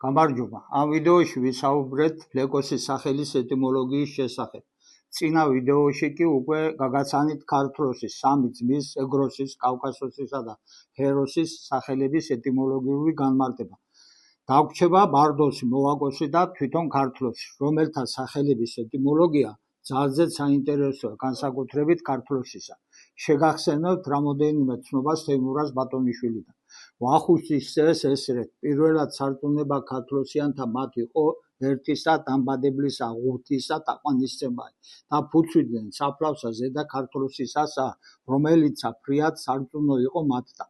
გამარჯობა. ამ ვიდეოში ვისაუბრეთ ლეკოსის სახელის ეტიმოლოგიის შესახებ. წინა ვიდეოში კი უკვე გაგაცანით ქართლოსის, სამი ძმის, ეგროსის, კავკასოსისა და ჰეროსის სახელების ეტიმოლოგიური განმარტება. დაგვრჩება ბარდოსი, მოვაკოსი და თვითონ ქართლოსი, რომელთა სახელების ეტიმოლოგია ძალზედ საინტერესოა, განსაკუთრებით ქართლოსისა. შეგახსენებთ რამოდენიმე ცნობას თეიმურაზ ბატონიშვილიდან. ვახუშტის წესს ესრეთ, პირველად სარწმუნება ქართლოსიანთა მათ იყო ერთისა დამბადებლისა, ღუთისა თაყვანისცემაი და ფუცვიდნენ საფლავსა ზედა ქართლოსისასა, რომელიც ფრიად სარწმუნო იყო მათთან.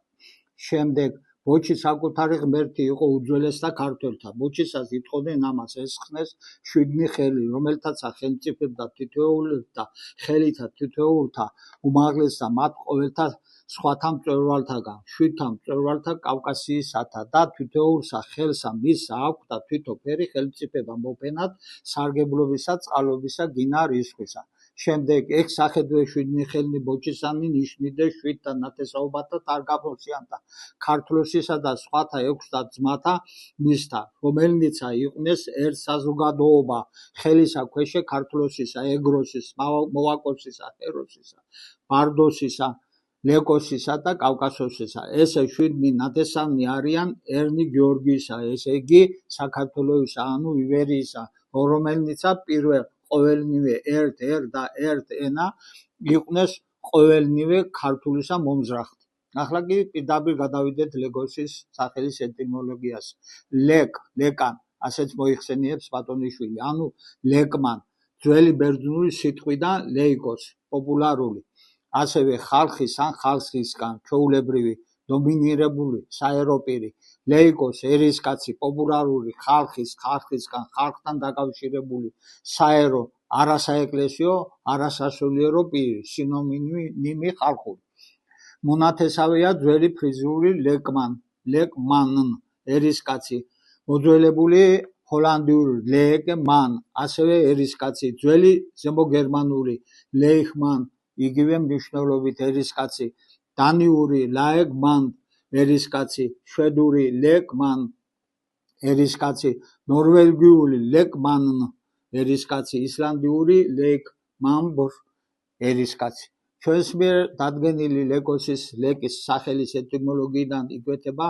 შემდეგ ბოჩის საკუთარი ღმერთი იყო უძველესთა ქართველთა. ბოჩისას იტყოდნენ ამას ესხნეს შვიდნი ხელი, რომელთაც ხელმწიფებდა თითოეულთა ხელითა თითოეულთა უმაღლეს და მათ ყოველთა სხვათა მწვერვალთაგან, შვიდთა მწვერვალთა კავკასიისათა და თითოეულსა ხელსა მისსა აქვთ თვითო ფერი ხელმწიფება მოფენად სარგებლობისა, წყალობისა, გინა რისხვისა. შემდეგ ეგ სახედვე შვიდნი ხელნი ბოჩისანი ნიშნიდეს შვიდთა ნათესაობათა თარგაფოსიანთა, ქართლოსისა და სხვათა 6 ძმათა მისთა, რომელნიცა იყვნენ ერთ საზოგადოობა ხელისა ქვეშე ქართლოსისა, ეგროსის, მოვაკოსისა, ჰეროსისა, ბარდოსისა, ლეკოსისა და კავკასოსისა. ესე შვიდნი ნათესავნი არიან ერნი გიორგისა, ესე იგი საქართველოისა, ანუ ივერიისა, რომელნიცა პირველ ყოველნივე ერთ და ერთ ენა იყვნენ ყოველნივე ქართულისა მომზრახთ. ახლა კი პირდაპირ გადავიდეთ ლეკოსის სახელის ეტიმოლოგიას. ლეკან, ასეც მოიხსენიებს ბატონიშვილი, ანუ ლეკმან, ძველი ბერძნული სიტყვიდან ლეიკოს, პოპულარული. ასევე ხალხის ან ხალხისგან, ჩვეულებრივი, დომინირებული, საეროპირი, ლეიკოს, ერისკაცი, პოპულარული, ხალხის, ხალხისგან, ხალხთან დაკავშირებული, საერო, არასაეკლესიო, არასასულიერო პირი, სინონიმი ხალხური. მონათესავეა ძველი ფრიზიული ლეკმან, ერისკაცი, მოძველებული ჰოლანდიური ლეკმან, ასევე ერისკაცი, ძველი ზემოგერმანული ლეიხმან, იგივე მნიშვნელობით ერისკაცი, დანიური ლაეგმან, ერისკაცი, შვედური ლეკმან, ერისკაცი, ნორვეგიული ლეკმან, ერისკაცი, ისლანდიური ლეკმანბორ, ერისკაცი. ჩვენს მიერ დადგენილი ლეკის სახელის ეტიმოლოგიიდან იკვეთება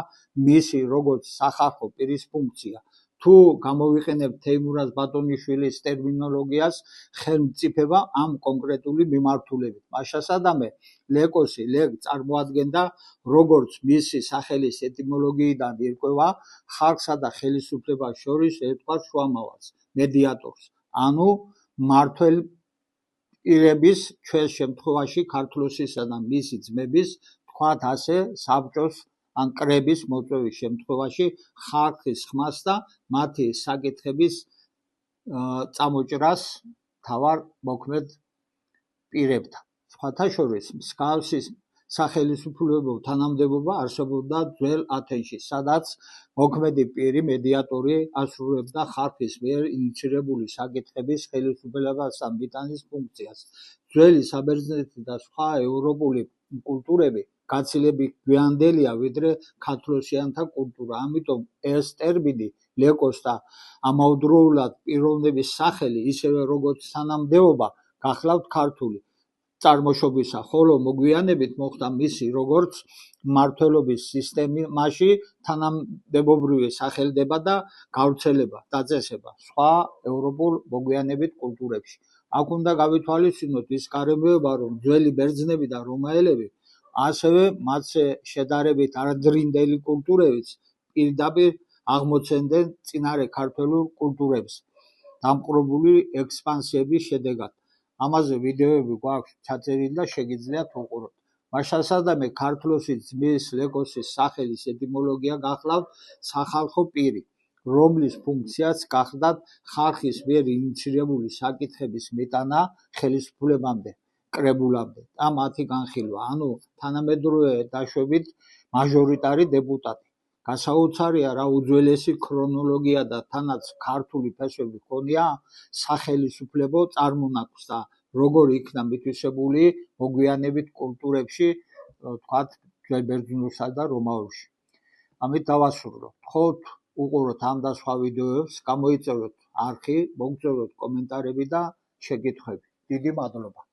მისი როგორც სახალხო პირის ფუნქცია. თუ გამოვიყენებთ თეიმურაზ ბატონიშვილის ტერმინოლოგიას, ხელმწიფება ამ კონკრეტული მიმართულებით. მაშასადამე ლეკოსი წარმოადგენდა როგორც მისი სახელის ეტიმოლოგიიდან ირკვევა ხალხსა და ხელისუფლებას შორის ერთგვარ შუამავალს, მედიატორს, ანუ მმართველ პირების, ჩვენს შემთხვევაში ქართლოსისა და მისი ძმების, თქვათ ასე, საბჭოს ან კრების მოწვევის შემთხვევაში ხალხის ხმას და მათი საკითხების წამოჭრას თავარ მოქმედ პირებთან. სხვათა შორის მსგავსი სახელისუფლებო თანამდებობა არსებობდა ძველ ათენში, სადაც მოქმედი პირი, მედიატორი ასრულებდა ხალხის მიერ ინიციირებული საკითხების ხელისუფლებასთან მიტანის ფუნქციას. ძველი საბერძნეთი და სხვა ევროპული კულტურები გაცილებით გვიანდელია ვიდრე ქართლოსიანთა კულტურა. ამიტომ ეს ტერმინი ლეკოს და ამავდროულად პიროვნების სახელი, ისევე როგორც თანამდებობა, გახლავთ ქართული წარმოშობისა, ხოლო მოგვიანებით მოხდა მისი როგორც მმართველობის სისტემაში თანამდებობრივი სახელდება და გავრცელება, დაწესება სხვა ევროპულ მოგვიანებით კულტურებში. აქ უნდა გავითვალისწინოთ ის გარემოება, რომ ძველი ბერძნები და რომაელები, ასევე მათზე შედარებით ადრინდელი კულტურებიც პირდაპირ აღმოცენდნენ წინარე ქართველურ კულტურებს დამყრობული ექსპანსიების შედეგად. ამაზე ვიდეოები გვაქვს ჩაწერილი და შეგიძლიათ უყუროთ. მაშასადამე ქართლოსის ძმის ლეკოსის სახელის ეტიმოლოგია გახლავთ სახალხო პირი, რომლის ფუნქციაც გახლავთ ხალხის მიერ ინიციირებული საკითხების მიტანა ხელისუფლებამდე, კრებულამდე და მათი განხილვა, ანუ თანამედროვე დაშვებით მაჟორიტარი დეპუტატი. გასაოცარია რა უძველესი ქრონოლოგია და თანაც ქართული ფესვები ჰქონია სახელისუფლებო წარმონაქმნს და როგორ იქნა მითვისებული მოგვიანებით კულტურებში, თქვათ, ძველ ბერძნულსა და რომაულში. ამით დავასრულო. თხოვთ უყუროთ ამ და სხვა ვიდეოებს, გამოიწეროთ არხი, მოგწეროთ კომენტარები და შეკითხვები. დიდი მადლობა.